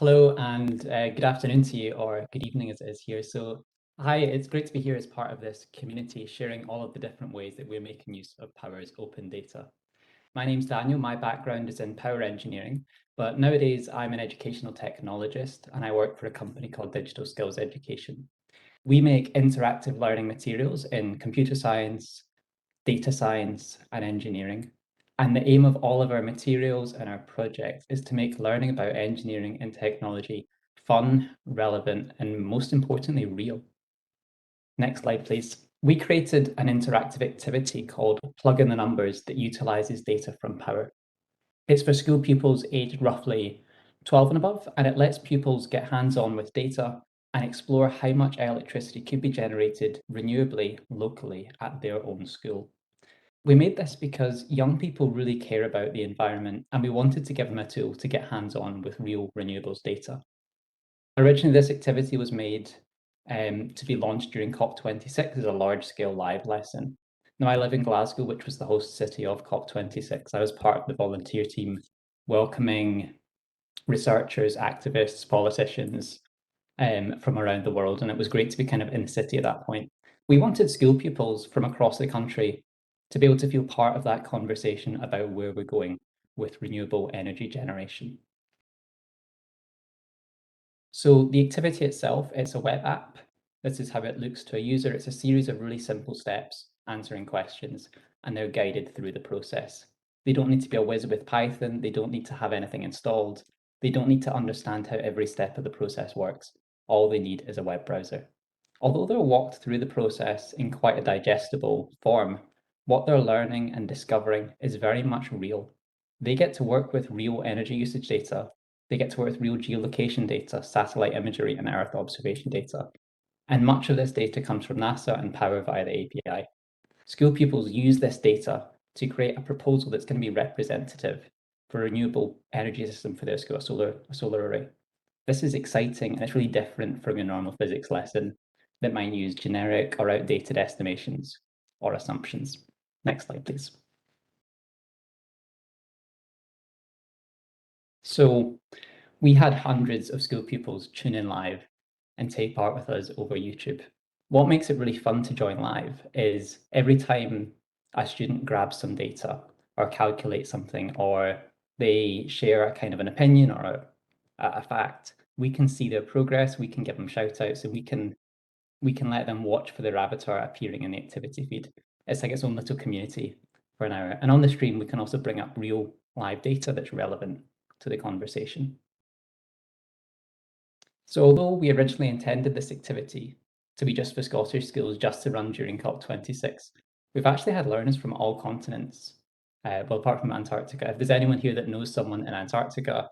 Hello and good afternoon to you, or good evening as it is here. So, hi, it's great to be here as part of this community, sharing all of the different ways that we're making use of Power's open data. My name's Daniel. My background is in power engineering, but nowadays I'm an educational technologist and I work for a company called Digital Skills Education. We make interactive learning materials in computer science, data science, and engineering. And the aim of all of our materials and our projects is to make learning about engineering and technology fun, relevant, and most importantly, real. Next slide, please. We created an interactive activity called Plug in the Numbers that utilizes data from Power. It's for school pupils aged roughly 12 and above, and it lets pupils get hands-on with data and explore how much electricity could be generated renewably locally at their own school. We made this because young people really care about the environment and we wanted to give them a tool to get hands-on with real renewables data. Originally, this activity was made to be launched during COP26 as a large-scale live lesson. Now, I live in Glasgow, which was the host city of COP26. I was part of the volunteer team welcoming researchers, activists, politicians from around the world, and it was great to be kind of in the city at that point. We wanted school pupils from across the country to be able to feel part of that conversation about where we're going with renewable energy generation. So the activity itself, it's a web app. This is how it looks to a user. It's a series of really simple steps answering questions, and they're guided through the process. They don't need to be a whiz with Python. They don't need to have anything installed. They don't need to understand how every step of the process works. All they need is a web browser. Although they're walked through the process in quite a digestible form, what they're learning and discovering is very much real. They get to work with real energy usage data. They get to work with real geolocation data, satellite imagery, and Earth observation data. And much of this data comes from NASA and Power via the API. School pupils use this data to create a proposal that's going to be representative for a renewable energy system for their school, a solar array. This is exciting and it's really different from your normal physics lesson that might use generic or outdated estimations or assumptions. Next slide, please. So we had hundreds of school pupils tune in live and take part with us over YouTube. What makes it really fun to join live is every time a student grabs some data or calculates something, or they share a kind of an opinion or a fact, we can see their progress, we can give them shout outs, and we can let them watch for their avatar appearing in the activity feed. It's like its own little community for an hour. And on the stream, we can also bring up real live data that's relevant to the conversation. So although we originally intended this activity to be just for Scottish schools, just to run during COP26, we've actually had learners from all continents, well, apart from Antarctica. If there's anyone here that knows someone in Antarctica,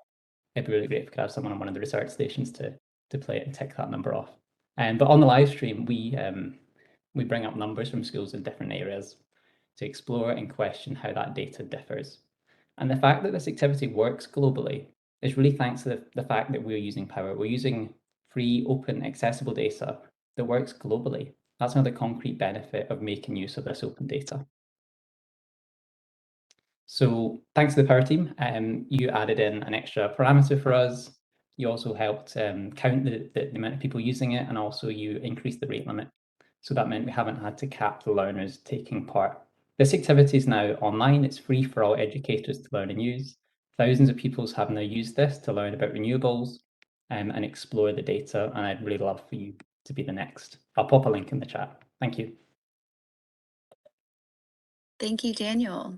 it'd be really great if we could have someone on one of the research stations to play it and tick that number off. But on the live stream, we bring up numbers from schools in different areas to explore and question how that data differs. And the fact that this activity works globally is really thanks to the fact that we're using Power. We're using free, open, accessible data that works globally. That's another concrete benefit of making use of this open data. So thanks to the Power team, you added in an extra parameter for us. You also helped count the amount of people using it, and also you increased the rate limit. So that meant we haven't had to cap the learners taking part. This activity is now online. It's free for all educators to learn and use. Thousands of pupils have now used this to learn about renewables and explore the data, and I'd really love for you to be the next. I'll pop a link in the chat. Thank you. Thank you, Daniel.